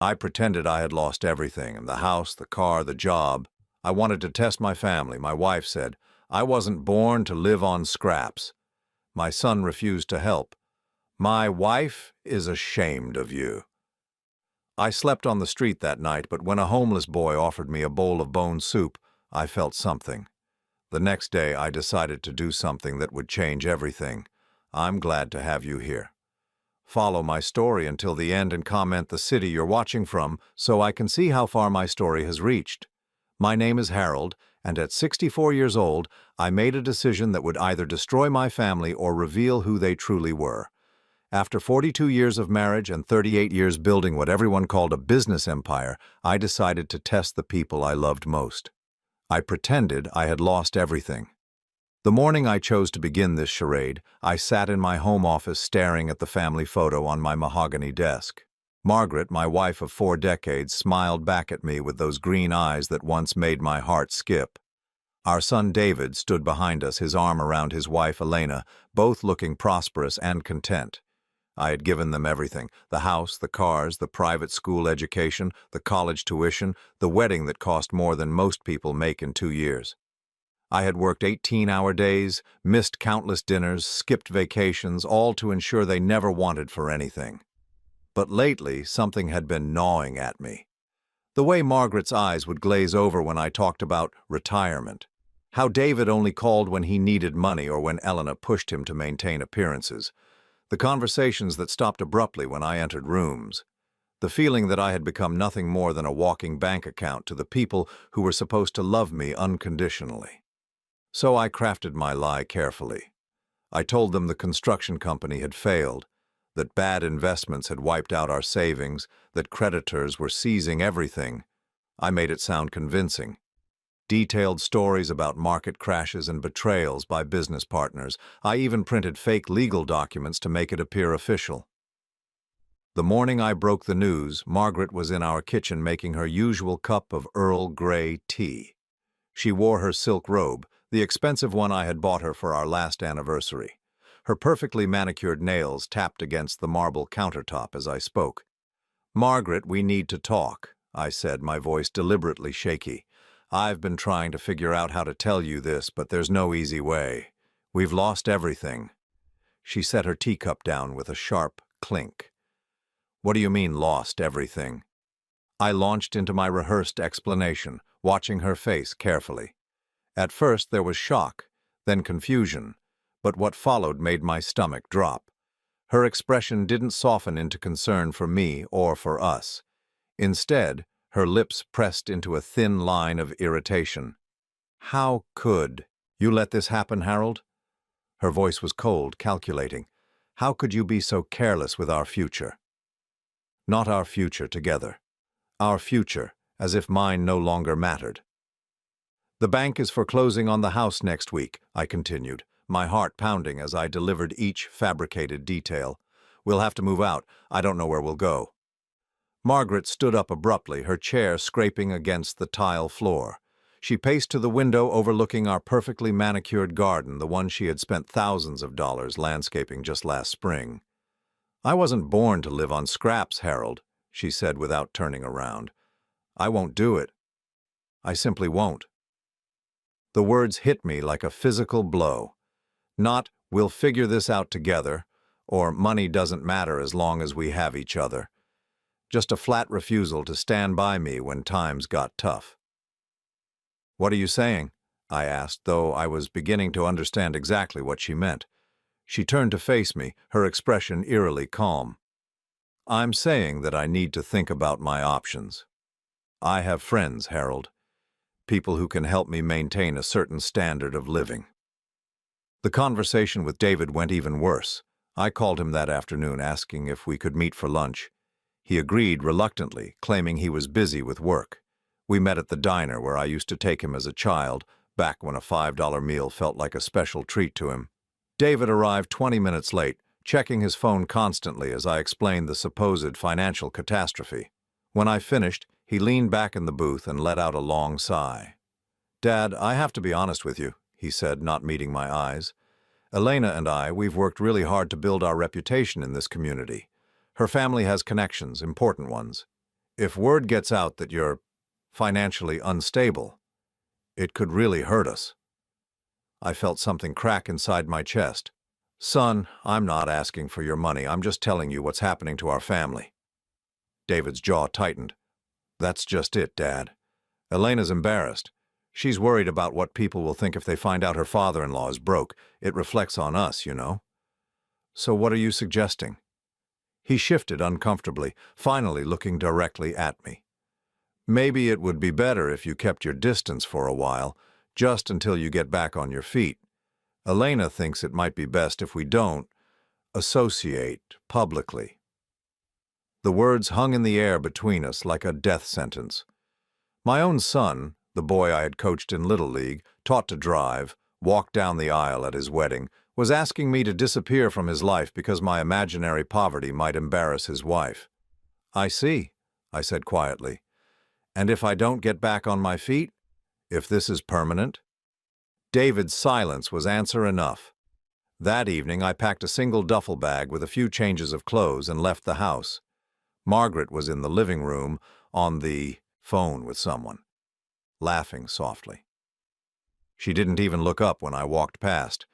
I pretended I had lost everything, the house, the car, the job. I wanted to test my family. My wife said, I wasn't born to live on scraps. My son refused to help. My wife is ashamed of you. I slept on the street that night, but when a homeless boy offered me a bowl of bone soup, I felt something. The next day, I decided to do something that would change everything. I'm glad to have you here. Follow my story until the end and comment the city you're watching from so I can see how far my story has reached. My name is Harold, and at 64 years old, I made a decision that would either destroy my family or reveal who they truly were. After 42 years of marriage and 38 years building what everyone called a business empire, I decided to test the people I loved most. I pretended I had lost everything. The morning I chose to begin this charade, I sat in my home office staring at the family photo on my mahogany desk. Margaret, my wife of 4 decades, smiled back at me with those green eyes that once made my heart skip. Our son David stood behind us, his arm around his wife Elena, both looking prosperous and content. I had given them everything: the house, the cars, the private school education, the college tuition, the wedding that cost more than most people make in 2 years. I had worked 18-hour days, missed countless dinners, skipped vacations, all to ensure they never wanted for anything. But lately, something had been gnawing at me. The way Margaret's eyes would glaze over when I talked about retirement. How David only called when he needed money or when Elena pushed him to maintain appearances. The conversations that stopped abruptly when I entered rooms. The feeling that I had become nothing more than a walking bank account to the people who were supposed to love me unconditionally. So I crafted my lie carefully. I told them the construction company had failed, that bad investments had wiped out our savings, that creditors were seizing everything. I made it sound convincing. Detailed stories about market crashes and betrayals by business partners. I even printed fake legal documents to make it appear official. The morning I broke the news, Margaret was in our kitchen making her usual cup of Earl Grey tea. She wore her silk robe, the expensive one I had bought her for our last anniversary. Her perfectly manicured nails tapped against the marble countertop as I spoke. "Margaret, we need to talk," I said, my voice deliberately shaky. "I've been trying to figure out how to tell you this, but there's no easy way. We've lost everything." She set her teacup down with a sharp clink. "What do you mean, lost everything?" I launched into my rehearsed explanation, watching her face carefully. At first there was shock, then confusion, but what followed made my stomach drop. Her expression didn't soften into concern for me or for us. Instead, her lips pressed into a thin line of irritation. "How could you let this happen, Harold?" Her voice was cold, calculating. "How could you be so careless with our future?" Not our future together. Our future, as if mine no longer mattered. "The bank is foreclosing on the house next week," I continued, my heart pounding as I delivered each fabricated detail. "We'll have to move out. I don't know where we'll go." Margaret stood up abruptly, her chair scraping against the tile floor. She paced to the window overlooking our perfectly manicured garden, the one she had spent thousands of dollars landscaping just last spring. "I wasn't born to live on scraps, Harold," she said without turning around. "I won't do it. I simply won't." The words hit me like a physical blow. Not, "We'll figure this out together," or "Money doesn't matter as long as we have each other." Just a flat refusal to stand by me when times got tough. "What are you saying?" I asked, though I was beginning to understand exactly what she meant. She turned to face me, her expression eerily calm. "I'm saying that I need to think about my options. I have friends, Harold. People who can help me maintain a certain standard of living." The conversation with David went even worse. I called him that afternoon, asking if we could meet for lunch. He agreed reluctantly, claiming he was busy with work. We met at the diner where I used to take him as a child, back when a $5 meal felt like a special treat to him. David arrived 20 minutes late, checking his phone constantly as I explained the supposed financial catastrophe. When I finished, he leaned back in the booth and let out a long sigh. "Dad, I have to be honest with you," he said, not meeting my eyes. "Elena and we've worked really hard to build our reputation in this community. Her family has connections, important ones. If word gets out that you're financially unstable, it could really hurt us. I felt something crack inside my chest. Son, I'm not asking for your money. I'm just telling you what's happening to our family. David's jaw tightened. That's just it, Dad. Elena's embarrassed. She's worried about what people will think if they find out her father-in-law is broke. It reflects on us, you know. So what are you suggesting? He shifted uncomfortably, finally looking directly at me. Maybe it would be better if you kept your distance for a while, just until you get back on your feet. Elena thinks it might be best if we don't associate publicly. The words hung in the air between us like a death sentence. My own son, the boy I had coached in Little League, taught to drive, walked down the aisle at his wedding, was asking me to disappear from his life because my imaginary poverty might embarrass his wife. I see, I said quietly. And if I don't get back on my feet? If this is permanent? David's silence was answer enough. That evening I packed a single duffel bag with a few changes of clothes and left the house. Margaret was in the living room on the phone with someone, laughing softly. She didn't even look up when I walked past.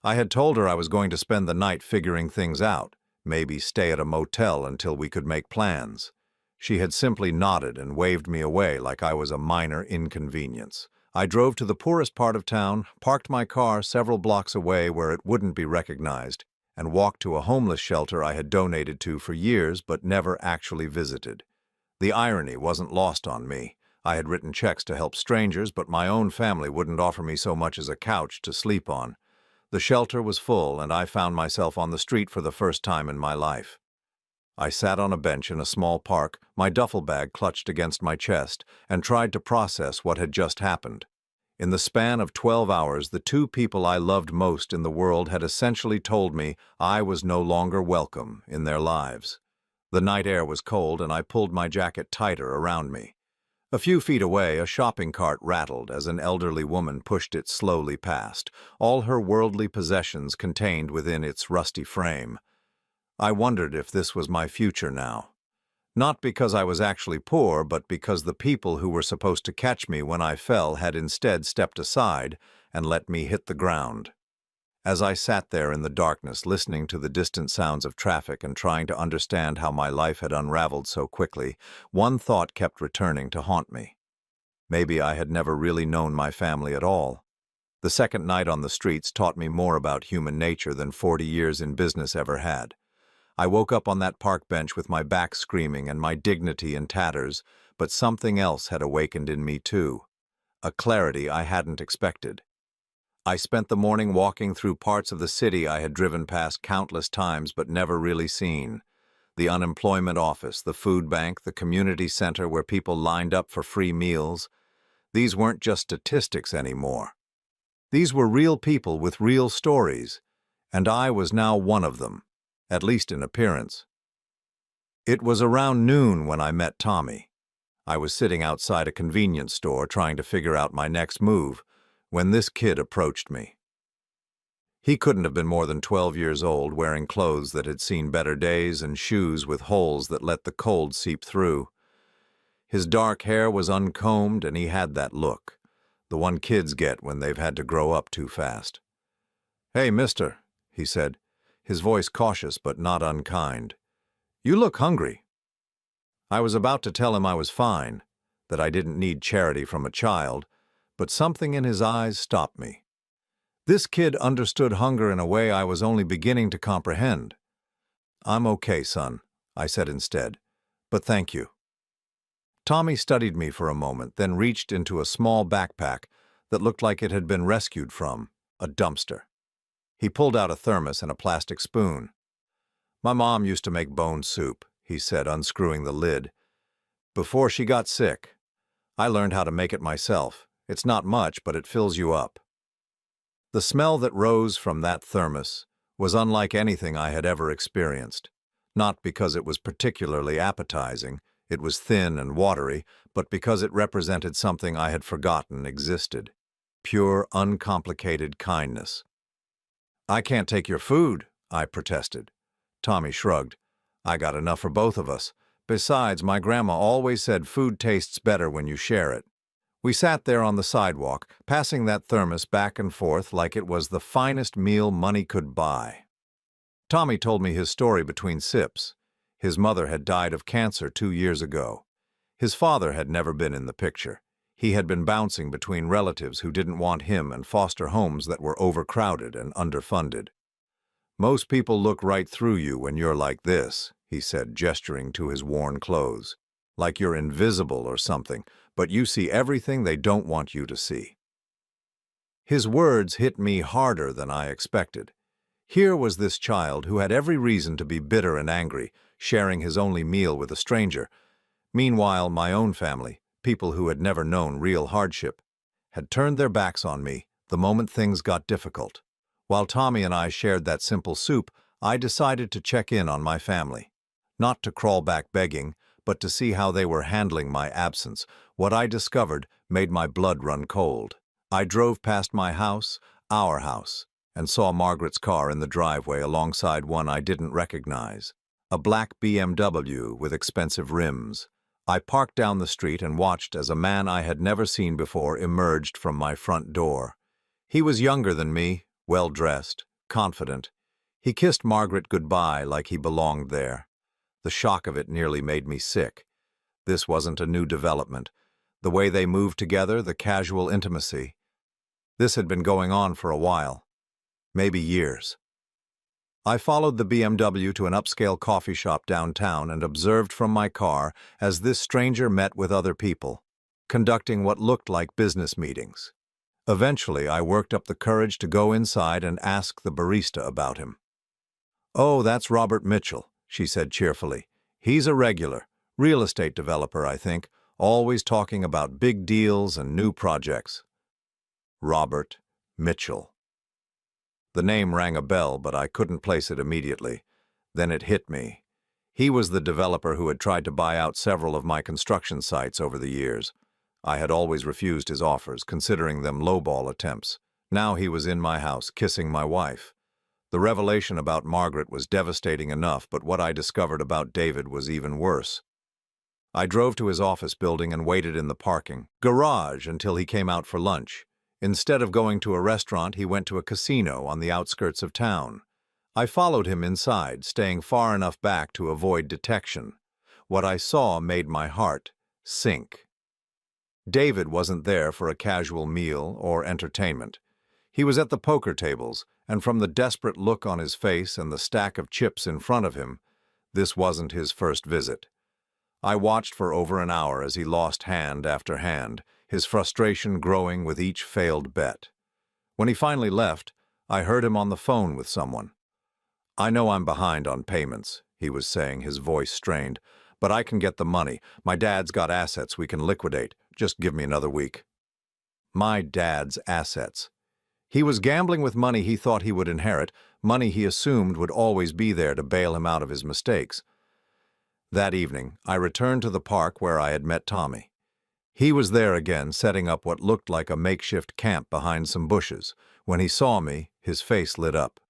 I had told her I was going to spend the night figuring things out, maybe stay at a motel until we could make plans. She had simply nodded and waved me away like I was a minor inconvenience. I drove to the poorest part of town, parked my car several blocks away where it wouldn't be recognized, and walked to a homeless shelter I had donated to for years but never actually visited. The irony wasn't lost on me. I had written checks to help strangers, but my own family wouldn't offer me so much as a couch to sleep on. The shelter was full, and I found myself on the street for the first time in my life. I sat on a bench in a small park, my duffel bag clutched against my chest, and tried to process what had just happened. In the span of 12 hours, the two people I loved most in the world had essentially told me I was no longer welcome in their lives. The night air was cold, and I pulled my jacket tighter around me. A few feet away, a shopping cart rattled as an elderly woman pushed it slowly past, all her worldly possessions contained within its rusty frame. I wondered if this was my future now. Not because I was actually poor, but because the people who were supposed to catch me when I fell had instead stepped aside and let me hit the ground. As I sat there in the darkness, listening to the distant sounds of traffic and trying to understand how my life had unraveled so quickly, one thought kept returning to haunt me. Maybe I had never really known my family at all. The second night on the streets taught me more about human nature than 40 years in business ever had. I woke up on that park bench with my back screaming and my dignity in tatters, but something else had awakened in me too. A clarity I hadn't expected. I spent the morning walking through parts of the city I had driven past countless times but never really seen. The unemployment office, the food bank, the community center where people lined up for free meals. These weren't just statistics anymore. These were real people with real stories, and I was now one of them, at least in appearance. It was around noon when I met Tommy. I was sitting outside a convenience store trying to figure out my next move, when this kid approached me. He couldn't have been more than 12 years old, wearing clothes that had seen better days and shoes with holes that let the cold seep through. His dark hair was uncombed, and he had that look, the one kids get when they've had to grow up too fast. "Hey, mister," he said, his voice cautious but not unkind. "You look hungry." I was about to tell him I was fine, that I didn't need charity from a child, but something in his eyes stopped me. This kid understood hunger in a way I was only beginning to comprehend. "I'm okay, son," I said instead, "but thank you." Tommy studied me for a moment, then reached into a small backpack that looked like it had been rescued from a dumpster. He pulled out a thermos and a plastic spoon. "My mom used to make bone soup," he said, unscrewing the lid. "Before she got sick. I learned how to make it myself. It's not much, but it fills you up." The smell that rose from that thermos was unlike anything I had ever experienced. Not because it was particularly appetizing, it was thin and watery, but because it represented something I had forgotten existed. Pure, uncomplicated kindness. "I can't take your food," I protested. Tommy shrugged. "I got enough for both of us. Besides, my grandma always said food tastes better when you share it. We sat there on the sidewalk, passing that thermos back and forth like it was the finest meal money could buy. Tommy told me his story between sips. His mother had died of cancer 2 years ago. His father had never been in the picture. He had been bouncing between relatives who didn't want him and foster homes that were overcrowded and underfunded. "Most people look right through you when you're like this," he said, gesturing to his worn clothes. "Like you're invisible or something, but you see everything they don't want you to see." His words hit me harder than I expected. Here was this child who had every reason to be bitter and angry, sharing his only meal with a stranger. Meanwhile, my own family, people who had never known real hardship, had turned their backs on me the moment things got difficult. While Tommy and I shared that simple soup, I decided to check in on my family. Not to crawl back begging, but to see how they were handling my absence. What I discovered made my blood run cold. I drove past my house, our house, and saw Margaret's car in the driveway alongside one I didn't recognize. A black BMW with expensive rims. I parked down the street and watched as a man I had never seen before emerged from my front door. He was younger than me, well-dressed, confident. He kissed Margaret goodbye like he belonged there. The shock of it nearly made me sick. This wasn't a new development. The way they moved together, the casual intimacy. This had been going on for a while. Maybe years. I followed the BMW to an upscale coffee shop downtown and observed from my car as this stranger met with other people, conducting what looked like business meetings. Eventually, I worked up the courage to go inside and ask the barista about him. "Oh, that's Robert Mitchell," she said cheerfully. "He's a regular, real estate developer, I think, always talking about big deals and new projects." Robert Mitchell. The name rang a bell, but I couldn't place it immediately. Then it hit me. He was the developer who had tried to buy out several of my construction sites over the years. I had always refused his offers, considering them lowball attempts. Now he was in my house, kissing my wife. The revelation about Margaret was devastating enough, but what I discovered about David was even worse. I drove to his office building and waited in the parking garage until he came out for lunch. Instead of going to a restaurant, he went to a casino on the outskirts of town. I followed him inside, staying far enough back to avoid detection. What I saw made my heart sink. David wasn't there for a casual meal or entertainment. He was at the poker tables, and from the desperate look on his face and the stack of chips in front of him, this wasn't his first visit. I watched for over an hour as he lost hand after hand, his frustration growing with each failed bet. When he finally left, I heard him on the phone with someone. "I know I'm behind on payments," he was saying, his voice strained, "but I can get the money. My dad's got assets we can liquidate. Just give me another week." My dad's assets. He was gambling with money he thought he would inherit, money he assumed would always be there to bail him out of his mistakes. That evening, I returned to the park where I had met Tommy. He was there again, setting up what looked like a makeshift camp behind some bushes. When he saw me, his face lit up.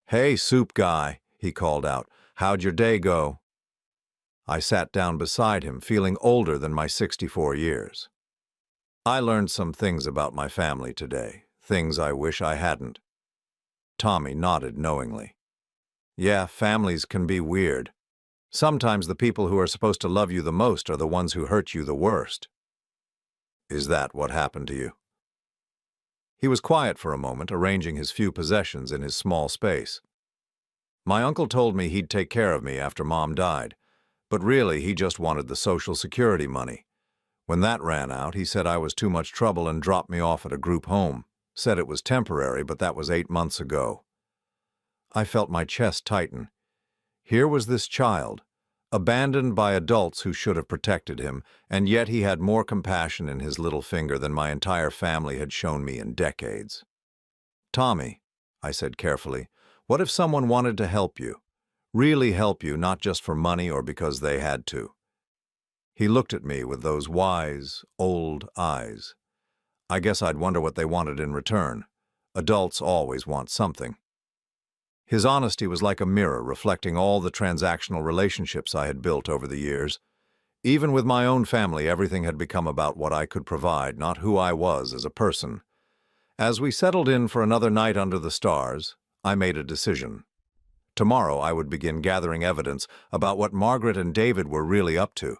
"Hey, soup guy," he called out. "How'd your day go?" I sat down beside him, feeling older than my 64 years. "I learned some things about my family today, things I wish I hadn't." Tommy nodded knowingly. "Yeah, families can be weird. Sometimes the people who are supposed to love you the most are the ones who hurt you the worst." "Is that what happened to you?" He was quiet for a moment, arranging his few possessions in his small space. "My uncle told me he'd take care of me after Mom died, but really he just wanted the Social Security money. When that ran out, he said I was too much trouble and dropped me off at a group home. Said it was temporary, but that was 8 months ago." I felt my chest tighten. Here was this child, abandoned by adults who should have protected him, and yet he had more compassion in his little finger than my entire family had shown me in decades. "Tommy," I said carefully, "what if someone wanted to help you? Really help you, not just for money or because they had to?" He looked at me with those wise, old eyes. I guess I'd wonder what they wanted in return. Adults always want something. His honesty was like a mirror reflecting all the transactional relationships I had built over the years. Even with my own family, everything had become about what I could provide, not who I was as a person. As we settled in for another night under the stars, I made a decision. Tomorrow I would begin gathering evidence about what Margaret and David were really up to.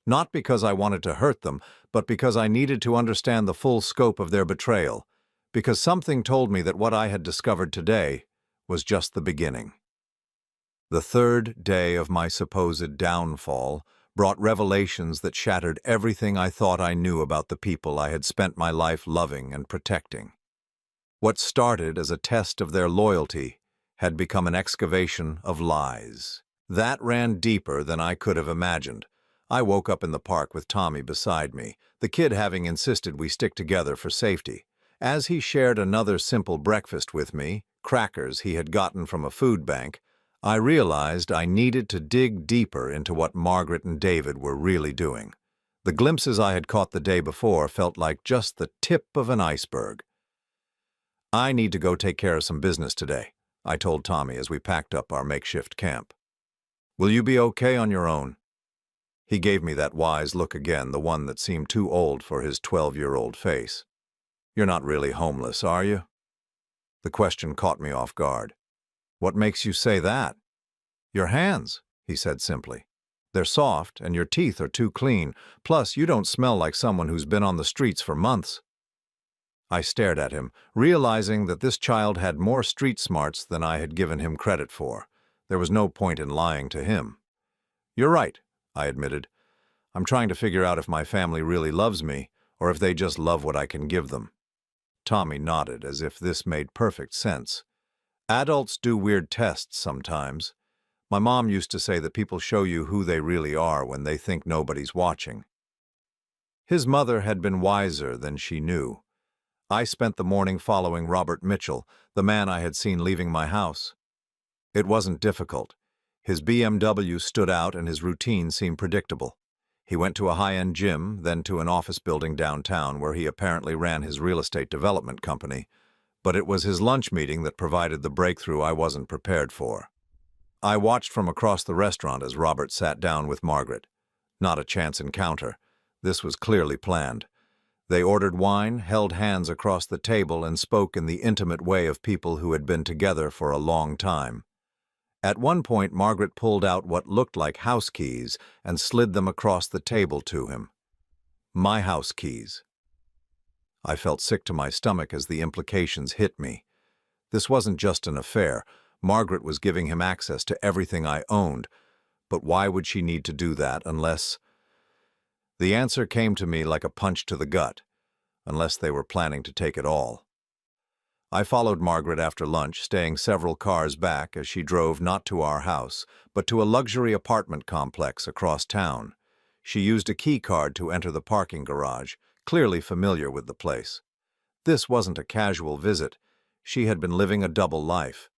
Not because I wanted to hurt them, but because I needed to understand the full scope of their betrayal, because something told me that what I had discovered today was just the beginning. The third day of my supposed downfall brought revelations that shattered everything I thought I knew about the people I had spent my life loving and protecting. What started as a test of their loyalty had become an excavation of lies. That ran deeper than I could have imagined. I woke up in the park with Tommy beside me, the kid having insisted we stick together for safety. As he shared another simple breakfast with me, crackers he had gotten from a food bank, I realized I needed to dig deeper into what Margaret and David were really doing. The glimpses I had caught the day before felt like just the tip of an iceberg. "I need to go take care of some business today," I told Tommy as we packed up our makeshift camp. "Will you be okay on your own?" He gave me that wise look again, the one that seemed too old for his 12-year-old face. "You're not really homeless, are you?" The question caught me off guard. "What makes you say that?" "Your hands," he said simply. "They're soft, and your teeth are too clean. Plus, you don't smell like someone who's been on the streets for months." I stared at him, realizing that this child had more street smarts than I had given him credit for. There was no point in lying to him. "You're right," I admitted. "I'm trying to figure out if my family really loves me, or if they just love what I can give them." Tommy nodded, as if this made perfect sense. "Adults do weird tests sometimes. My mom used to say that people show you who they really are when they think nobody's watching." His mother had been wiser than she knew. I spent the morning following Robert Mitchell, the man I had seen leaving my house. It wasn't difficult. His BMW stood out and his routine seemed predictable. He went to a high-end gym, then to an office building downtown where he apparently ran his real estate development company. But it was his lunch meeting that provided the breakthrough I wasn't prepared for. I watched from across the restaurant as Robert sat down with Margaret. Not a chance encounter. This was clearly planned. They ordered wine, held hands across the table, and spoke in the intimate way of people who had been together for a long time. At one point, Margaret pulled out what looked like house keys and slid them across the table to him. My house keys. I felt sick to my stomach as the implications hit me. This wasn't just an affair. Margaret was giving him access to everything I owned. But why would she need to do that unless... The answer came to me like a punch to the gut. Unless they were planning to take it all. I followed Margaret after lunch, staying several cars back as she drove not to our house, but to a luxury apartment complex across town. She used a key card to enter the parking garage, clearly familiar with the place. This wasn't a casual visit. She had been living a double life.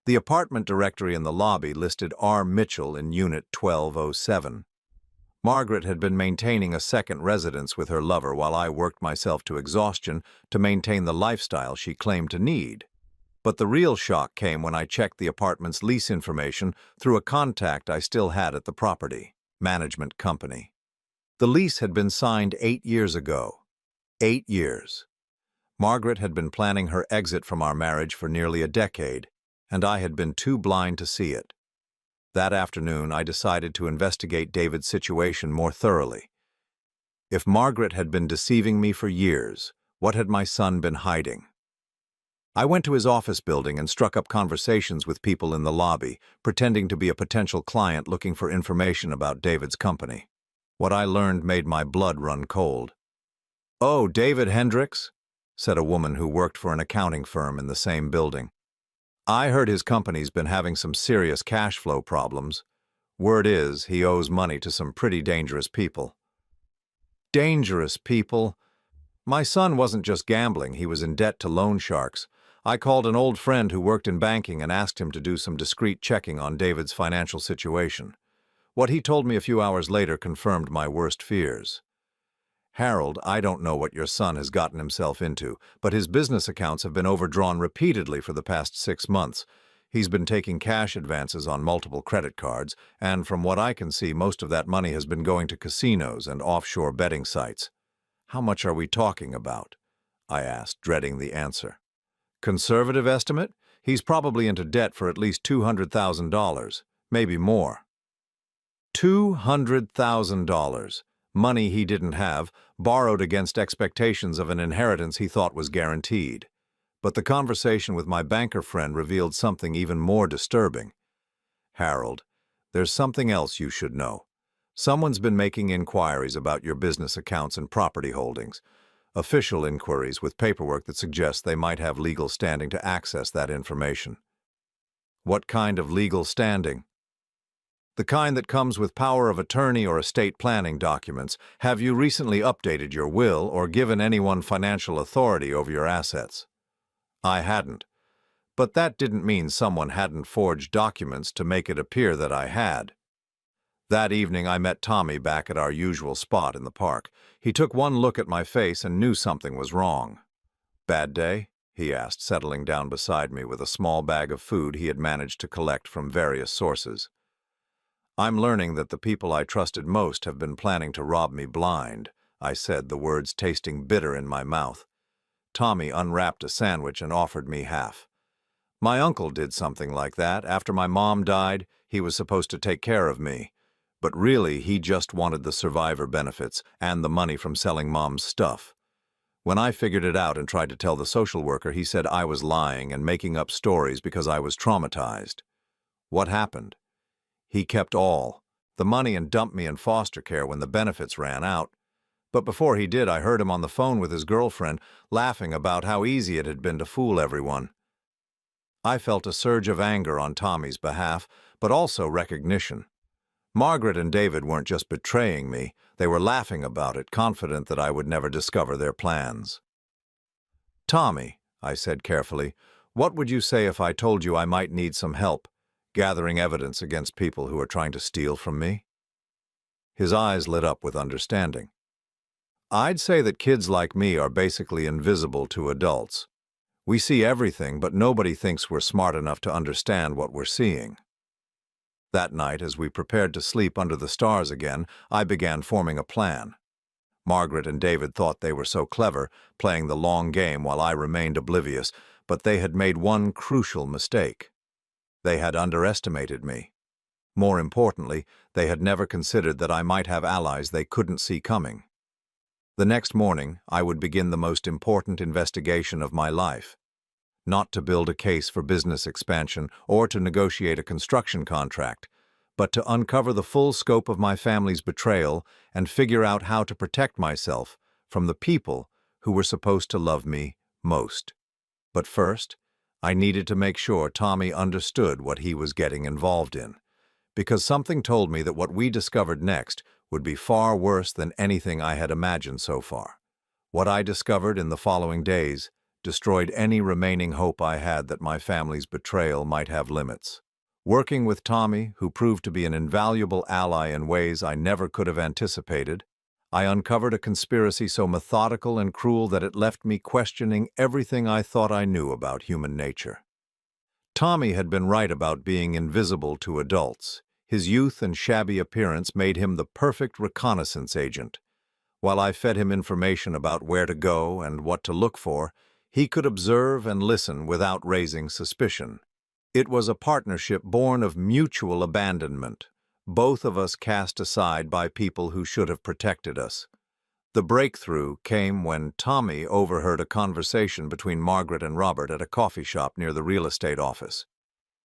The apartment directory in the lobby listed R. Mitchell in Unit 1207. Margaret had been maintaining a second residence with her lover while I worked myself to exhaustion to maintain the lifestyle she claimed to need. But the real shock came when I checked the apartment's lease information through a contact I still had at the property management company. The lease had been signed 8 years ago. 8 years. Margaret had been planning her exit from our marriage for nearly a decade, and I had been too blind to see it. That afternoon, I decided to investigate David's situation more thoroughly. If Margaret had been deceiving me for years, what had my son been hiding? I went to his office building and struck up conversations with people in the lobby, pretending to be a potential client looking for information about David's company. What I learned made my blood run cold. "Oh, David Hendricks," said a woman who worked for an accounting firm in the same building. "I heard his company's been having some serious cash flow problems. Word is, he owes money to some pretty dangerous people." Dangerous people? My son wasn't just gambling, he was in debt to loan sharks. I called an old friend who worked in banking and asked him to do some discreet checking on David's financial situation. What he told me a few hours later confirmed my worst fears. "Harold, I don't know what your son has gotten himself into, but his business accounts have been overdrawn repeatedly for the past 6 months. He's been taking cash advances on multiple credit cards, and from what I can see, most of that money has been going to casinos and offshore betting sites. How much are we talking about? I asked, dreading the answer. Conservative estimate? He's probably into debt for at least $200,000, maybe more. $200,000. Money he didn't have, borrowed against expectations of an inheritance he thought was guaranteed. But the conversation with my banker friend revealed something even more disturbing. Harold, there's something else you should know. Someone's been making inquiries about your business accounts and property holdings. Official inquiries with paperwork that suggests they might have legal standing to access that information. What kind of legal standing? The kind that comes with power of attorney or estate planning documents. Have you recently updated your will or given anyone financial authority over your assets? I hadn't. But that didn't mean someone hadn't forged documents to make it appear that I had. That evening I met Tommy back at our usual spot in the park. He took one look at my face and knew something was wrong. "Bad day?" he asked, settling down beside me with a small bag of food he had managed to collect from various sources. "I'm learning that the people I trusted most have been planning to rob me blind," I said, the words tasting bitter in my mouth. Tommy unwrapped a sandwich and offered me half. "My uncle did something like that. After my mom died, he was supposed to take care of me. But really, he just wanted the survivor benefits and the money from selling Mom's stuff. When I figured it out and tried to tell the social worker, he said I was lying and making up stories because I was traumatized. What happened? He kept all the money and dumped me in foster care when the benefits ran out. But before he did, I heard him on the phone with his girlfriend, laughing about how easy it had been to fool everyone." I felt a surge of anger on Tommy's behalf, but also recognition. Margaret and David weren't just betraying me, they were laughing about it, confident that I would never discover their plans. "Tommy," I said carefully, "what would you say if I told you I might need some help gathering evidence against people who are trying to steal from me?" His eyes lit up with understanding. "I'd say that kids like me are basically invisible to adults. We see everything, but nobody thinks we're smart enough to understand what we're seeing." That night, as we prepared to sleep under the stars again, I began forming a plan. Margaret and David thought they were so clever, playing the long game while I remained oblivious, but they had made one crucial mistake. They had underestimated me. More importantly, they had never considered that I might have allies they couldn't see coming. The next morning, I would begin the most important investigation of my life. Not to build a case for business expansion or to negotiate a construction contract, but to uncover the full scope of my family's betrayal and figure out how to protect myself from the people who were supposed to love me most. But first, I needed to make sure Tommy understood what he was getting involved in, because something told me that what we discovered next would be far worse than anything I had imagined so far. What I discovered in the following days destroyed any remaining hope I had that my family's betrayal might have limits. Working with Tommy, who proved to be an invaluable ally in ways I never could have anticipated, I uncovered a conspiracy so methodical and cruel that it left me questioning everything I thought I knew about human nature. Tommy had been right about being invisible to adults. His youth and shabby appearance made him the perfect reconnaissance agent. While I fed him information about where to go and what to look for, he could observe and listen without raising suspicion. It was a partnership born of mutual abandonment, both of us cast aside by people who should have protected us. The breakthrough came when Tommy overheard a conversation between Margaret and Robert at a coffee shop near the real estate office.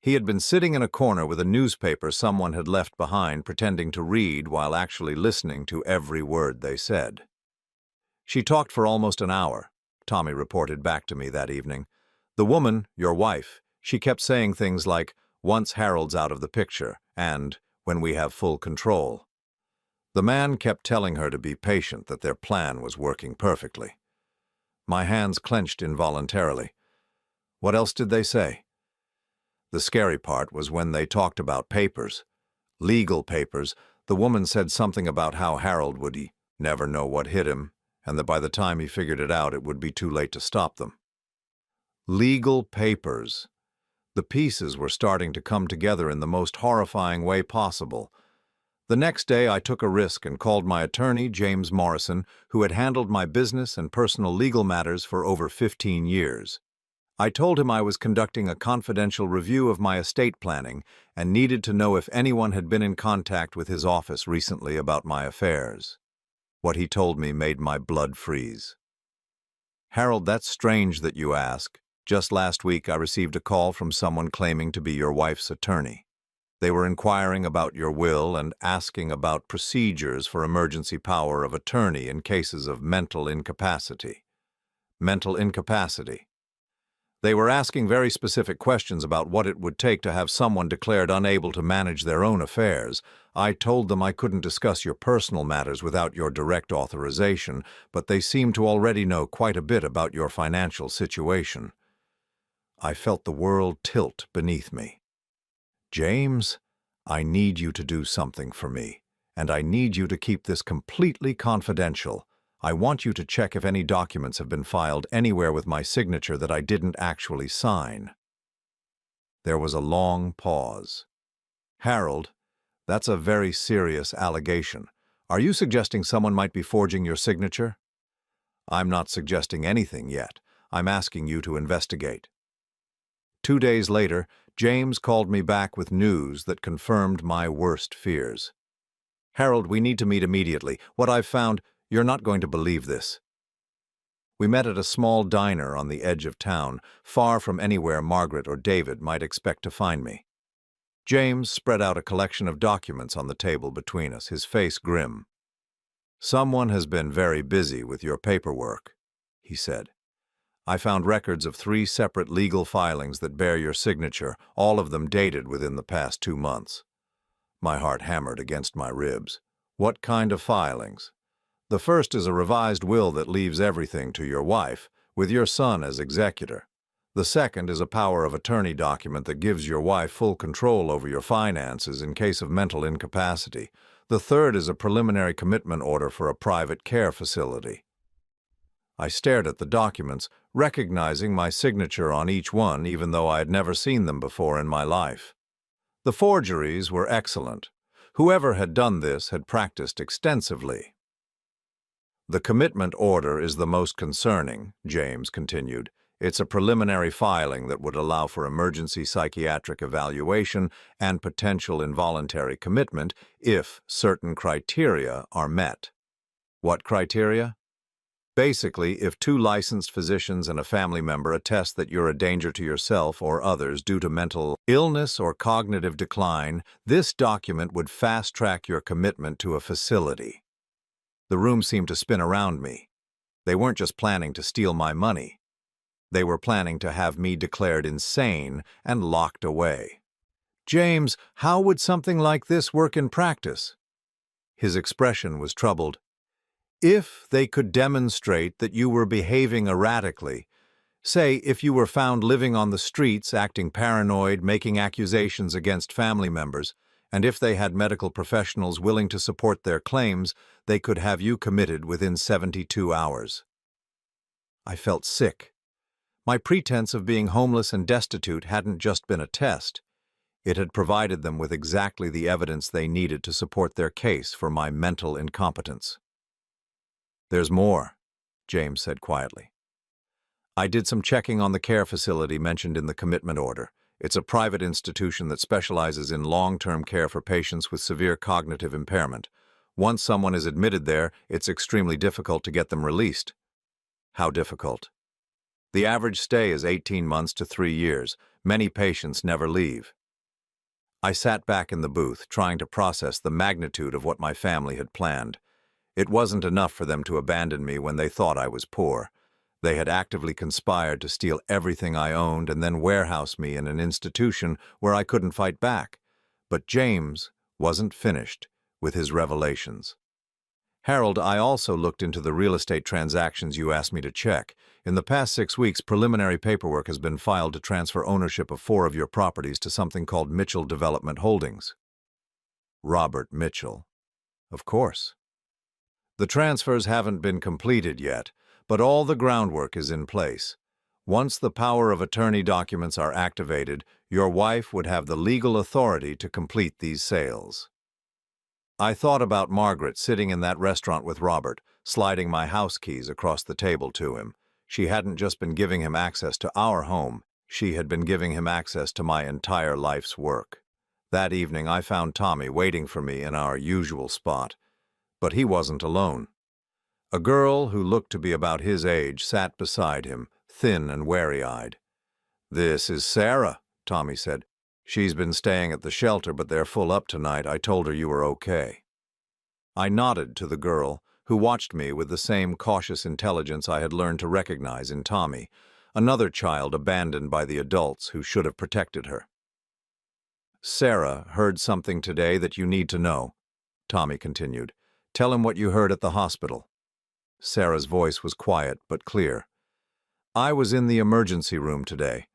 He had been sitting in a corner with a newspaper someone had left behind, pretending to read while actually listening to every word they said. "She talked for almost an hour," Tommy reported back to me that evening. "The woman, your wife, she kept saying things like, 'Once Harold's out of the picture,' and 'when we have full control.' The man kept telling her to be patient, that their plan was working perfectly." My hands clenched involuntarily. "What else did they say?" The scary part was when they talked about papers. Legal papers. The woman said something about how Harold would never know what hit him, and that by the time he figured it out, it would be too late to stop them. Legal papers. The pieces were starting to come together in the most horrifying way possible. The next day, I took a risk and called my attorney, James Morrison, who had handled my business and personal legal matters for over 15 years. I told him I was conducting a confidential review of my estate planning and needed to know if anyone had been in contact with his office recently about my affairs. What he told me made my blood freeze. "Harold, that's strange that you ask. Just last week I received a call from someone claiming to be your wife's attorney. They were inquiring about your will and asking about procedures for emergency power of attorney in cases of mental incapacity." Mental incapacity. They were asking very specific questions about what it would take to have someone declared unable to manage their own affairs. I told them I couldn't discuss your personal matters without your direct authorization, but they seemed to already know quite a bit about your financial situation. I felt the world tilt beneath me. "James, I need you to do something for me, and I need you to keep this completely confidential. I want you to check if any documents have been filed anywhere with my signature that I didn't actually sign." There was a long pause. "Harold, that's a very serious allegation. Are you suggesting someone might be forging your signature?" "I'm not suggesting anything yet. I'm asking you to investigate." 2 days later, James called me back with news that confirmed my worst fears. "Harold, we need to meet immediately. What I've found, you're not going to believe this." We met at a small diner on the edge of town, far from anywhere Margaret or David might expect to find me. James spread out a collection of documents on the table between us, his face grim. "Someone has been very busy with your paperwork," he said. "I found records of 3 separate legal filings that bear your signature, all of them dated within the past 2 months. My heart hammered against my ribs. "What kind of filings?" "The first is a revised will that leaves everything to your wife, with your son as executor. The second is a power of attorney document that gives your wife full control over your finances in case of mental incapacity. The third is a preliminary commitment order for a private care facility." I stared at the documents, recognizing my signature on each one even though I had never seen them before in my life. The forgeries were excellent. Whoever had done this had practiced extensively. "The commitment order is the most concerning," James continued. "It's a preliminary filing that would allow for emergency psychiatric evaluation and potential involuntary commitment if certain criteria are met." "What criteria?" "Basically, if 2 licensed physicians and a family member attest that you're a danger to yourself or others due to mental illness or cognitive decline, this document would fast-track your commitment to a facility." The room seemed to spin around me. They weren't just planning to steal my money. They were planning to have me declared insane and locked away. "James, how would something like this work in practice?" His expression was troubled. "If they could demonstrate that you were behaving erratically, say if you were found living on the streets, acting paranoid, making accusations against family members, and if they had medical professionals willing to support their claims, they could have you committed within 72 hours. I felt sick. My pretense of being homeless and destitute hadn't just been a test. It had provided them with exactly the evidence they needed to support their case for my mental incompetence. "There's more," James said quietly. "I did some checking on the care facility mentioned in the commitment order. It's a private institution that specializes in long-term care for patients with severe cognitive impairment. Once someone is admitted there, it's extremely difficult to get them released." "How difficult?" "The average stay is 18 months to 3 years. Many patients never leave." I sat back in the booth, trying to process the magnitude of what my family had planned. It wasn't enough for them to abandon me when they thought I was poor. They had actively conspired to steal everything I owned and then warehouse me in an institution where I couldn't fight back. But James wasn't finished with his revelations. "Harold, I also looked into the real estate transactions you asked me to check. In the past 6 weeks, preliminary paperwork has been filed to transfer ownership of 4 of your properties to something called Mitchell Development Holdings." Robert Mitchell. Of course. "The transfers haven't been completed yet, but all the groundwork is in place. Once the power of attorney documents are activated, your wife would have the legal authority to complete these sales. I thought about Margaret sitting in that restaurant with Robert, sliding my house keys across the table to him. She hadn't just been giving him access to our home, she had been giving him access to my entire life's work. That evening I found Tommy waiting for me in our usual spot, but he wasn't alone. A girl who looked to be about his age sat beside him, thin and wary-eyed. "This is Sarah," Tommy said. "She's been staying at the shelter, but they're full up tonight. I told her you were okay." I nodded to the girl, who watched me with the same cautious intelligence I had learned to recognize in Tommy, another child abandoned by the adults who should have protected her. "Sarah heard something today that you need to know," Tommy continued. "Tell him what you heard at the hospital." Sarah's voice was quiet but clear. "I was in the emergency room today.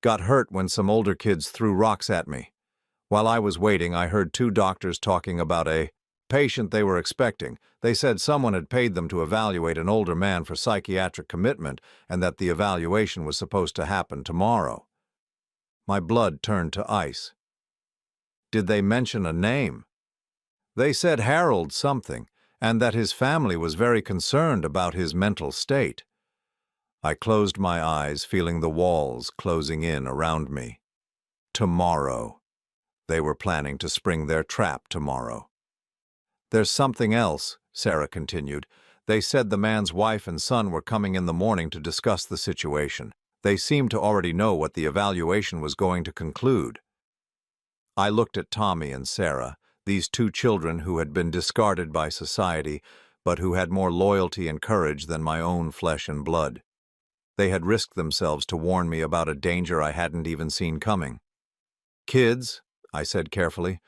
Got hurt when some older kids threw rocks at me. While I was waiting, I heard two doctors talking about a patient they were expecting. They said someone had paid them to evaluate an older man for psychiatric commitment and that the evaluation was supposed to happen tomorrow." My blood turned to ice. "Did they mention a name?" "They said Harold something, and that his family was very concerned about his mental state." I closed my eyes, feeling the walls closing in around me. Tomorrow. They were planning to spring their trap tomorrow. "There's something else," Sarah continued. "They said the man's wife and son were coming in the morning to discuss the situation. They seemed to already know what the evaluation was going to conclude." I looked at Tommy and Sarah, these two children who had been discarded by society, but who had more loyalty and courage than my own flesh and blood. They had risked themselves to warn me about a danger I hadn't even seen coming. "Kids," I said carefully,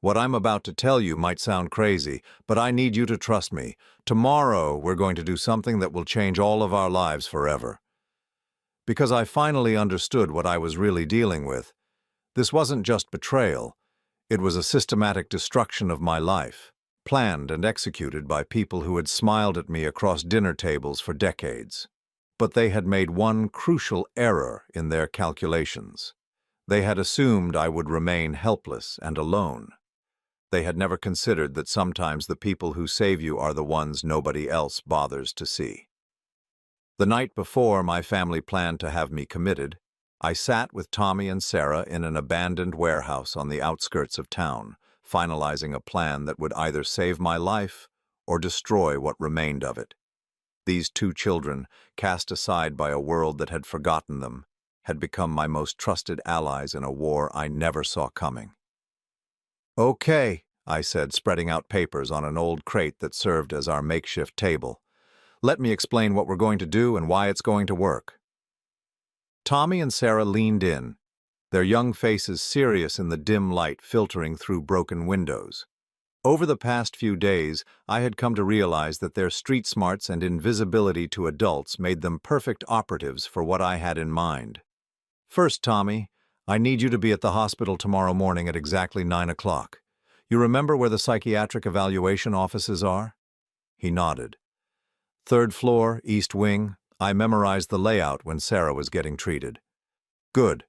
"what I'm about to tell you might sound crazy, but I need you to trust me. Tomorrow we're going to do something that will change all of our lives forever." Because I finally understood what I was really dealing with. This wasn't just betrayal. It was a systematic destruction of my life, planned and executed by people who had smiled at me across dinner tables for decades. But they had made one crucial error in their calculations. They had assumed I would remain helpless and alone. They had never considered that sometimes the people who save you are the ones nobody else bothers to see. The night before my family planned to have me committed, I sat with Tommy and Sarah in an abandoned warehouse on the outskirts of town, finalizing a plan that would either save my life or destroy what remained of it. These two children, cast aside by a world that had forgotten them, had become my most trusted allies in a war I never saw coming. "Okay," I said, spreading out papers on an old crate that served as our makeshift table. "Let me explain what we're going to do and why it's going to work." Tommy and Sarah leaned in, their young faces serious in the dim light filtering through broken windows. Over the past few days, I had come to realize that their street smarts and invisibility to adults made them perfect operatives for what I had in mind. "First, Tommy, I need you to be at the hospital tomorrow morning at exactly 9 o'clock. You remember where the psychiatric evaluation offices are?" He nodded. "Third floor, east wing. I memorized the layout when Sarah was getting treated." "Good.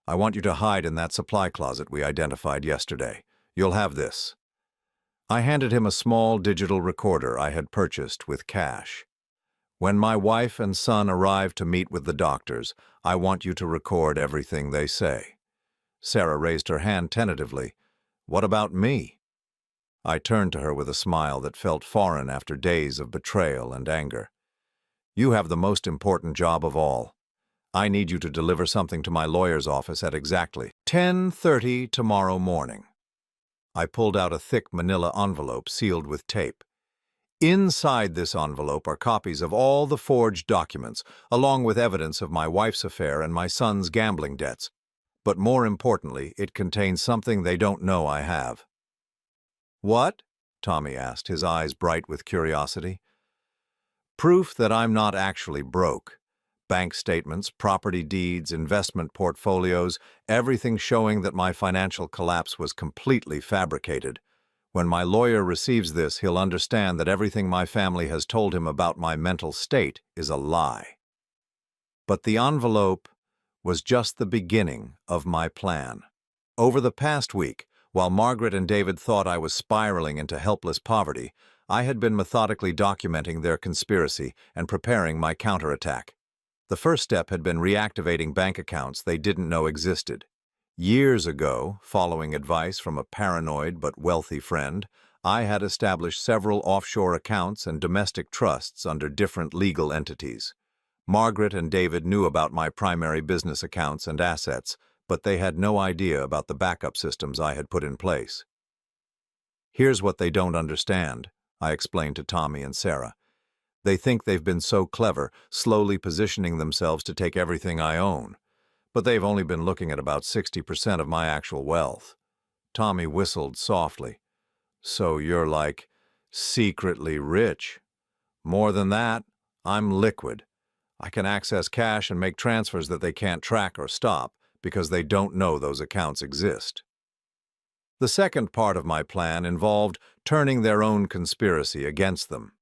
I want you to hide in that supply closet we identified yesterday. You'll have this." I handed him a small digital recorder I had purchased with cash. "When my wife and son arrive to meet with the doctors, I want you to record everything they say." Sarah raised her hand tentatively. "What about me?" I turned to her with a smile that felt foreign after days of betrayal and anger. "You have the most important job of all. I need you to deliver something to my lawyer's office at exactly 10:30 tomorrow morning." I pulled out a thick manila envelope sealed with tape. Inside this envelope are copies of all the forged documents, along with evidence of my wife's affair and my son's gambling debts. But more importantly, it contains something they don't know I have. "What?" Tommy asked, his eyes bright with curiosity. "Proof that I'm not actually broke. Bank statements, property deeds, investment portfolios, everything showing that my financial collapse was completely fabricated. When my lawyer receives this, he'll understand that everything my family has told him about my mental state is a lie." But the envelope was just the beginning of my plan. Over the past week, while Margaret and David thought I was spiraling into helpless poverty, I had been methodically documenting their conspiracy and preparing my counterattack. The first step had been reactivating bank accounts they didn't know existed. Years ago, following advice from a paranoid but wealthy friend, I had established several offshore accounts and domestic trusts under different legal entities. Margaret and David knew about my primary business accounts and assets, but they had no idea about the backup systems I had put in place. "Here's what they don't understand," I explained to Tommy and Sarah. "They think they've been so clever, slowly positioning themselves to take everything I own. But they've only been looking at about 60% of my actual wealth." Tommy whistled softly. "So you're like secretly rich." "More than that, I'm liquid. I can access cash and make transfers that they can't track or stop because they don't know those accounts exist." The second part of my plan involved turning their own conspiracy against them.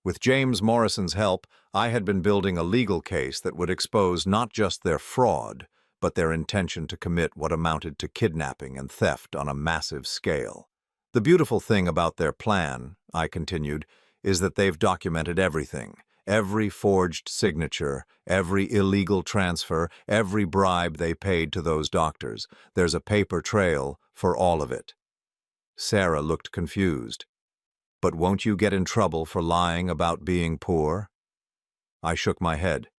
With James Morrison's help, I had been building a legal case that would expose not just their fraud, but their intention to commit what amounted to kidnapping and theft on a massive scale. "The beautiful thing about their plan," I continued, "is that they've documented everything. Every forged signature, every illegal transfer, every bribe they paid to those doctors. There's a paper trail for all of it." Sarah looked confused. "But won't you get in trouble for lying about being poor?" I shook my head.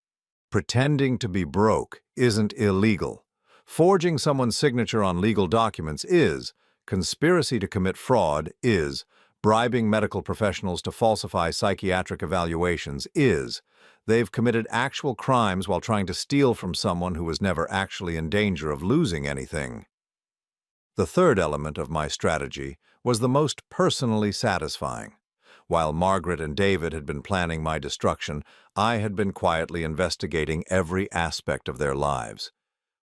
"Pretending to be broke isn't illegal. Forging someone's signature on legal documents is. Conspiracy to commit fraud is. Bribing medical professionals to falsify psychiatric evaluations is. They've committed actual crimes while trying to steal from someone who was never actually in danger of losing anything." The third element of my strategy was the most personally satisfying. While Margaret and David had been planning my destruction, I had been quietly investigating every aspect of their lives.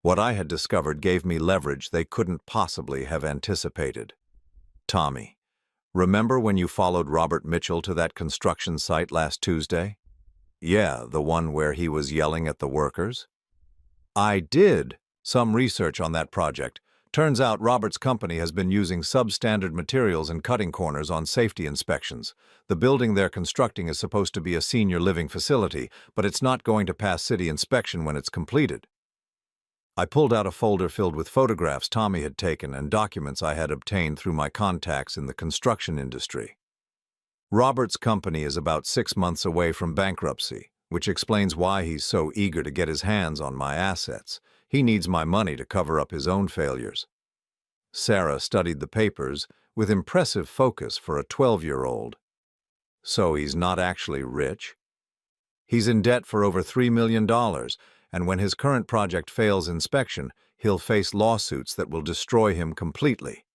What I had discovered gave me leverage they couldn't possibly have anticipated. "Tommy, remember when you followed Robert Mitchell to that construction site last Tuesday?" "Yeah, the one where he was yelling at the workers?" "I did some research on that project. Turns out Robert's company has been using substandard materials and cutting corners on safety inspections. The building they're constructing is supposed to be a senior living facility, but it's not going to pass city inspection when it's completed." I pulled out a folder filled with photographs Tommy had taken and documents I had obtained through my contacts in the construction industry. "Robert's company is about 6 months away from bankruptcy, which explains why he's so eager to get his hands on my assets. He needs my money to cover up his own failures." Sarah studied the papers with impressive focus for a 12-year-old. "So he's not actually rich?" "He's in debt for over $3 million, and when his current project fails inspection, he'll face lawsuits that will destroy him completely.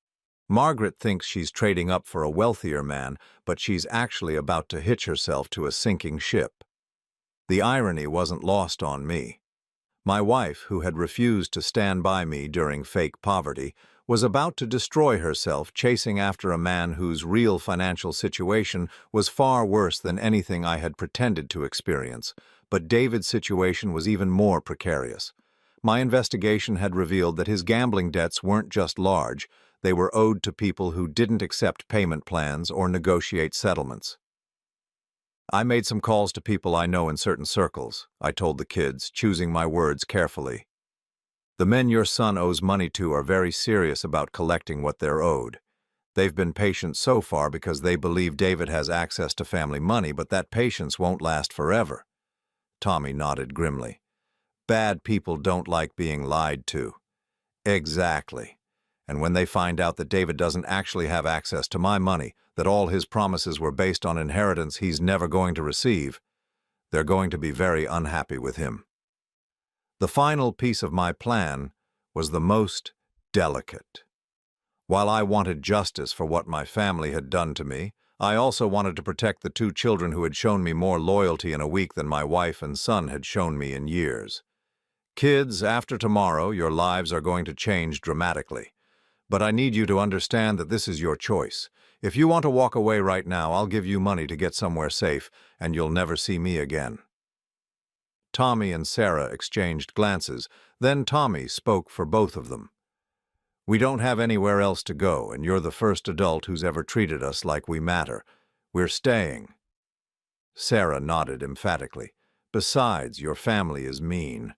Margaret thinks she's trading up for a wealthier man, but she's actually about to hitch herself to a sinking ship." The irony wasn't lost on me. My wife, who had refused to stand by me during fake poverty, was about to destroy herself chasing after a man whose real financial situation was far worse than anything I had pretended to experience. But David's situation was even more precarious. My investigation had revealed that his gambling debts weren't just large, they were owed to people who didn't accept payment plans or negotiate settlements. "I made some calls to people I know in certain circles," I told the kids, choosing my words carefully. "The men your son owes money to are very serious about collecting what they're owed. They've been patient so far because they believe David has access to family money, but that patience won't last forever." Tommy nodded grimly. "Bad people don't like being lied to." "Exactly. And when they find out that David doesn't actually have access to my money, that all his promises were based on inheritance he's never going to receive, they're going to be very unhappy with him." The final piece of my plan was the most delicate. While I wanted justice for what my family had done to me, I also wanted to protect the 2 children who had shown me more loyalty in a week than my wife and son had shown me in years. "Kids, after tomorrow, your lives are going to change dramatically. But I need you to understand that this is your choice. If you want to walk away right now, I'll give you money to get somewhere safe, and you'll never see me again." Tommy and Sarah exchanged glances. Then Tommy spoke for both of them. "We don't have anywhere else to go, and you're the first adult who's ever treated us like we matter. We're staying." Sarah nodded emphatically. "Besides, your family is mean.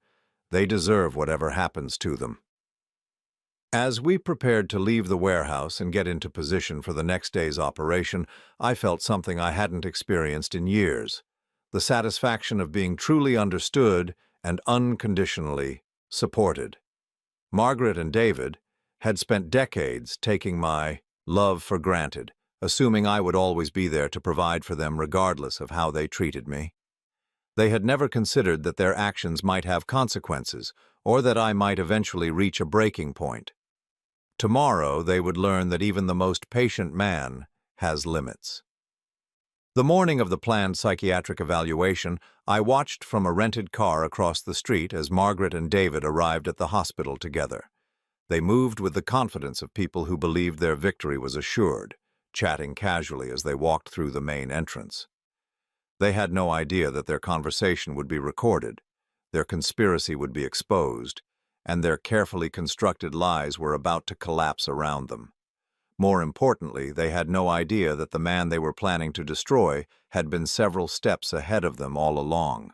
They deserve whatever happens to them." As we prepared to leave the warehouse and get into position for the next day's operation, I felt something I hadn't experienced in years: the satisfaction of being truly understood and unconditionally supported. Margaret and David had spent decades taking my love for granted, assuming I would always be there to provide for them regardless of how they treated me. They had never considered that their actions might have consequences, or that I might eventually reach a breaking point. Tomorrow they would learn that even the most patient man has limits. The morning of the planned psychiatric evaluation, I watched from a rented car across the street as Margaret and David arrived at the hospital together. They moved with the confidence of people who believed their victory was assured, chatting casually as they walked through the main entrance. They had no idea that their conversation would be recorded, their conspiracy would be exposed, and their carefully constructed lies were about to collapse around them. More importantly, they had no idea that the man they were planning to destroy had been several steps ahead of them all along.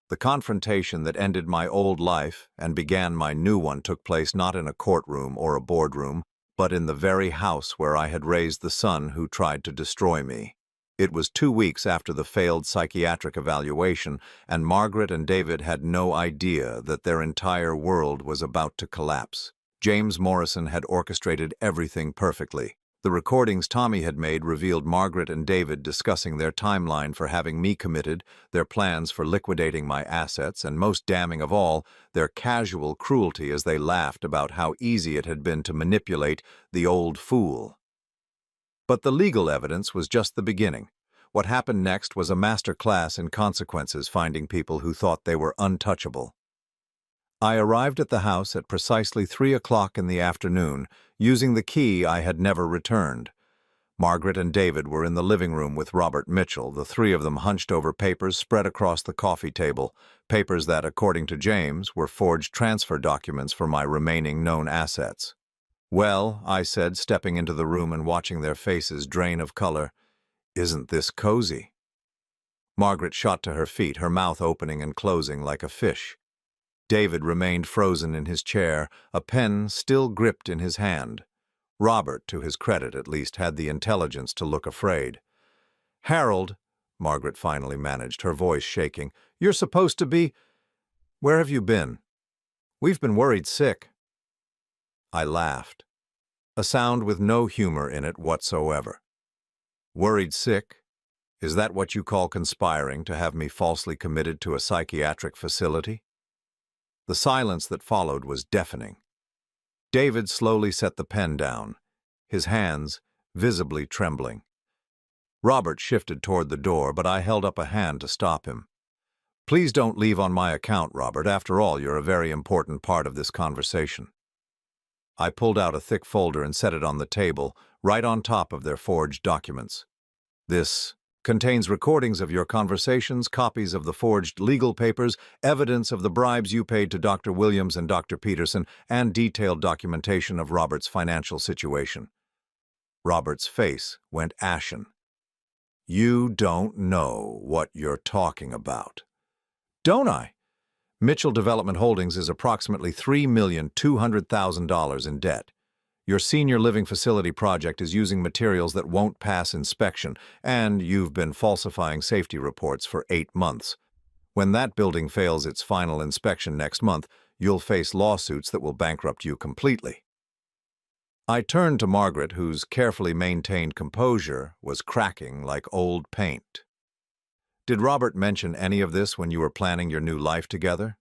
The confrontation that ended my old life and began my new one took place not in a courtroom or a boardroom, but in the very house where I had raised the son who tried to destroy me. It was 2 weeks after the failed psychiatric evaluation, and Margaret and David had no idea that their entire world was about to collapse. James Morrison had orchestrated everything perfectly. The recordings Tommy had made revealed Margaret and David discussing their timeline for having me committed, their plans for liquidating my assets, and most damning of all, their casual cruelty as they laughed about how easy it had been to manipulate the old fool. But the legal evidence was just the beginning. What happened next was a master class in consequences, finding people who thought they were untouchable. I arrived at the house at precisely 3 o'clock in the afternoon, using the key I had never returned. Margaret and David were in the living room with Robert Mitchell, the three of them hunched over papers spread across the coffee table, papers that, according to James, were forged transfer documents for my remaining known assets. "Well," I said, stepping into the room and watching their faces drain of color, "isn't this cozy?" Margaret shot to her feet, her mouth opening and closing like a fish. David remained frozen in his chair, a pen still gripped in his hand. Robert, to his credit at least, had the intelligence to look afraid. "Harold," Margaret finally managed, her voice shaking, "you're supposed to be... Where have you been? We've been worried sick." I laughed, a sound with no humor in it whatsoever. "Worried sick? Is that what you call conspiring to have me falsely committed to a psychiatric facility?" The silence that followed was deafening. David slowly set the pen down, his hands visibly trembling. Robert shifted toward the door, but I held up a hand to stop him. "Please don't leave on my account, Robert. After all, you're a very important part of this conversation." I pulled out a thick folder and set it on the table, right on top of their forged documents. "This contains recordings of your conversations, copies of the forged legal papers, evidence of the bribes you paid to Dr. Williams and Dr. Peterson, and detailed documentation of Robert's financial situation." Robert's face went ashen. "You don't know what you're talking about." "Don't I? Mitchell Development Holdings is approximately $3,200,000 in debt. Your senior living facility project is using materials that won't pass inspection, and you've been falsifying safety reports for 8 months. When that building fails its final inspection next month, you'll face lawsuits that will bankrupt you completely." I turned to Margaret, whose carefully maintained composure was cracking like old paint. "Did Robert mention any of this when you were planning your new life together?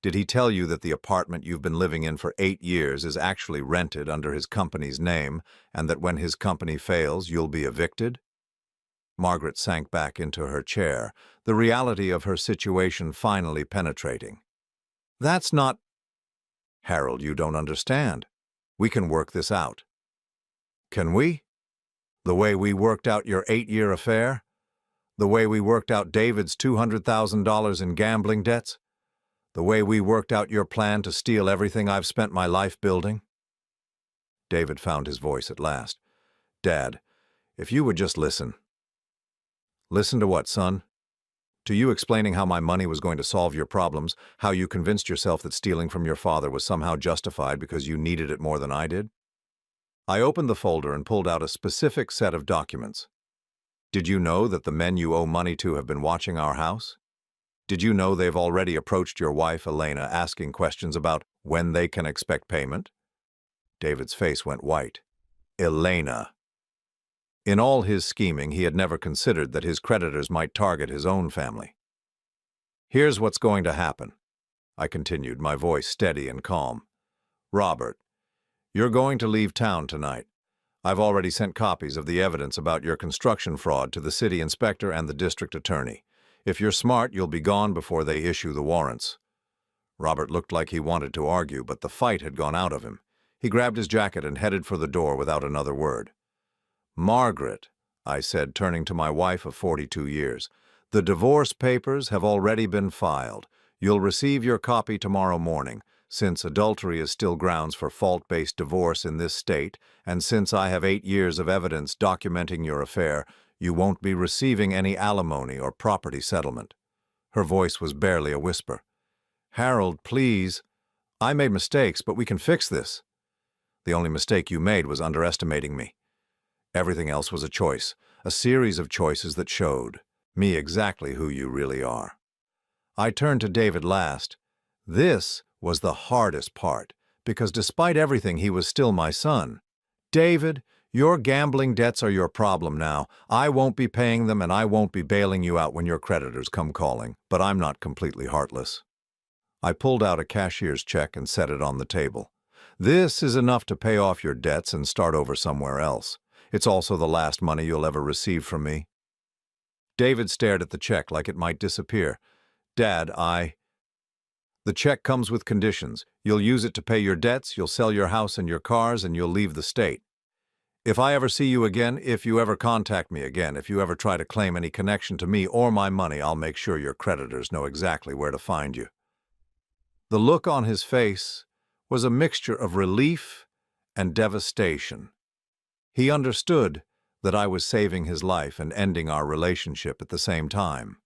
Did he tell you that the apartment you've been living in for 8 years is actually rented under his company's name, and that when his company fails, you'll be evicted?" Margaret sank back into her chair, the reality of her situation finally penetrating. "That's not—" "Harold, you don't understand. We can work this out." "Can we? The way we worked out your 8-year affair? The way we worked out David's $200,000 in gambling debts? The way we worked out your plan to steal everything I've spent my life building? David found his voice at last. Dad, if you would just listen. Listen to what, son? To you explaining how my money was going to solve your problems, how you convinced yourself that stealing from your father was somehow justified because you needed it more than I did? I opened the folder and pulled out a specific set of documents. Did you know that the men you owe money to have been watching our house? Did you know they've already approached your wife, Elena, asking questions about when they can expect payment? David's face went white. Elena. In all his scheming, he had never considered that his creditors might target his own family. Here's what's going to happen, I continued, my voice steady and calm. Robert, you're going to leave town tonight. I've already sent copies of the evidence about your construction fraud to the city inspector and the district attorney. If you're smart, you'll be gone before they issue the warrants. Robert looked like he wanted to argue, but the fight had gone out of him. He grabbed his jacket and headed for the door without another word. Margaret, I said, turning to my wife of 42 years, the divorce papers have already been filed. You'll receive your copy tomorrow morning. Since adultery is still grounds for fault-based divorce in this state, and since I have 8 years of evidence documenting your affair, you won't be receiving any alimony or property settlement. Her voice was barely a whisper. Harold, please. I made mistakes, but we can fix this. The only mistake you made was underestimating me. Everything else was a choice, a series of choices that showed me exactly who you really are. I turned to David last. This was the hardest part, because despite everything, he was still my son. David, your gambling debts are your problem now. I won't be paying them, and I won't be bailing you out when your creditors come calling, but I'm not completely heartless. I pulled out a cashier's check and set it on the table. This is enough to pay off your debts and start over somewhere else. It's also the last money you'll ever receive from me. David stared at the check like it might disappear. Dad, The check comes with conditions. You'll use it to pay your debts, you'll sell your house and your cars, and you'll leave the state. If I ever see you again, if you ever contact me again, if you ever try to claim any connection to me or my money, I'll make sure your creditors know exactly where to find you. The look on his face was a mixture of relief and devastation. He understood that I was saving his life and ending our relationship at the same time.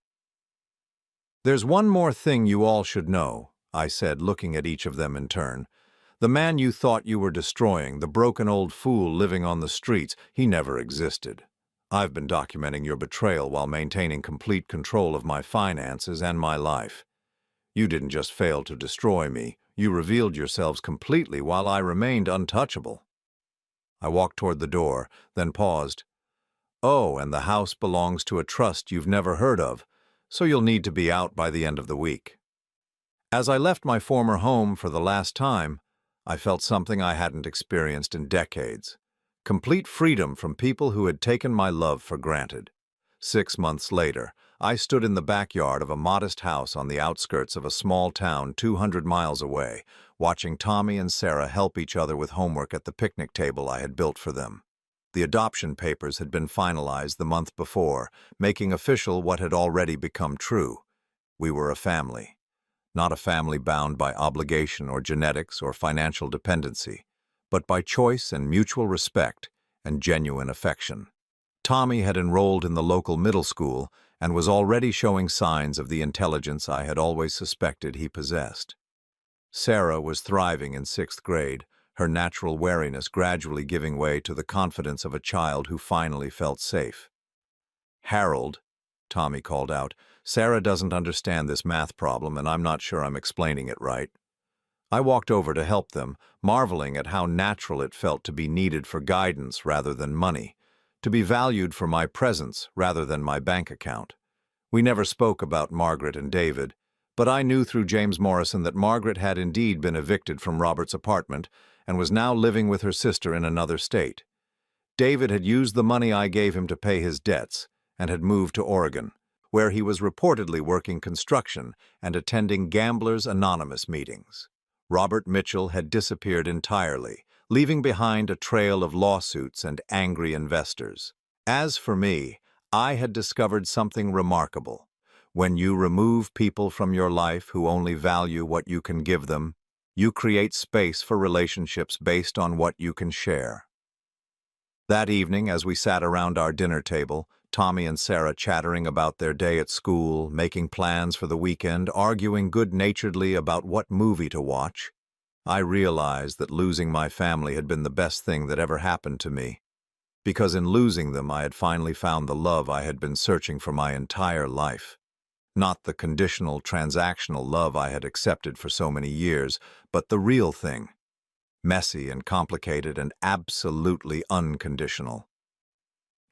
There's one more thing you all should know, I said, looking at each of them in turn. The man you thought you were destroying, the broken old fool living on the streets, he never existed. I've been documenting your betrayal while maintaining complete control of my finances and my life. You didn't just fail to destroy me, you revealed yourselves completely while I remained untouchable. I walked toward the door, then paused. Oh, and the house belongs to a trust you've never heard of, so you'll need to be out by the end of the week. As I left my former home for the last time, I felt something I hadn't experienced in decades. Complete freedom from people who had taken my love for granted. 6 months later, I stood in the backyard of a modest house on the outskirts of a small town 200 miles away, watching Tommy and Sarah help each other with homework at the picnic table I had built for them. The adoption papers had been finalized the month before, making official what had already become true. We were a family. Not a family bound by obligation or genetics or financial dependency, but by choice and mutual respect and genuine affection. Tommy had enrolled in the local middle school and was already showing signs of the intelligence I had always suspected he possessed. Sarah was thriving in 6th grade, her natural wariness gradually giving way to the confidence of a child who finally felt safe. Harold, Tommy called out, Sarah doesn't understand this math problem and I'm not sure I'm explaining it right. I walked over to help them, marveling at how natural it felt to be needed for guidance rather than money, to be valued for my presence rather than my bank account. We never spoke about Margaret and David, but I knew through James Morrison that Margaret had indeed been evicted from Robert's apartment and was now living with her sister in another state. David had used the money I gave him to pay his debts and had moved to Oregon, where he was reportedly working construction and attending Gamblers Anonymous meetings. Robert Mitchell had disappeared entirely, leaving behind a trail of lawsuits and angry investors. As for me, I had discovered something remarkable. When you remove people from your life who only value what you can give them, you create space for relationships based on what you can share. That evening, as we sat around our dinner table, Tommy and Sarah chattering about their day at school, making plans for the weekend, arguing good-naturedly about what movie to watch, I realized that losing my family had been the best thing that ever happened to me. Because in losing them, I had finally found the love I had been searching for my entire life. Not the conditional, transactional love I had accepted for so many years, but the real thing. Messy and complicated and absolutely unconditional.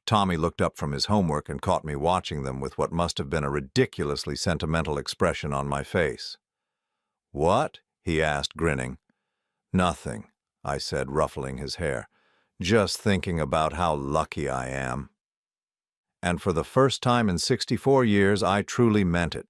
Tommy looked up from his homework and caught me watching them with what must have been a ridiculously sentimental expression on my face. "What?" he asked, grinning. "Nothing," I said, ruffling his hair. "Just thinking about how lucky I am." And for the first time in 64 years, I truly meant it.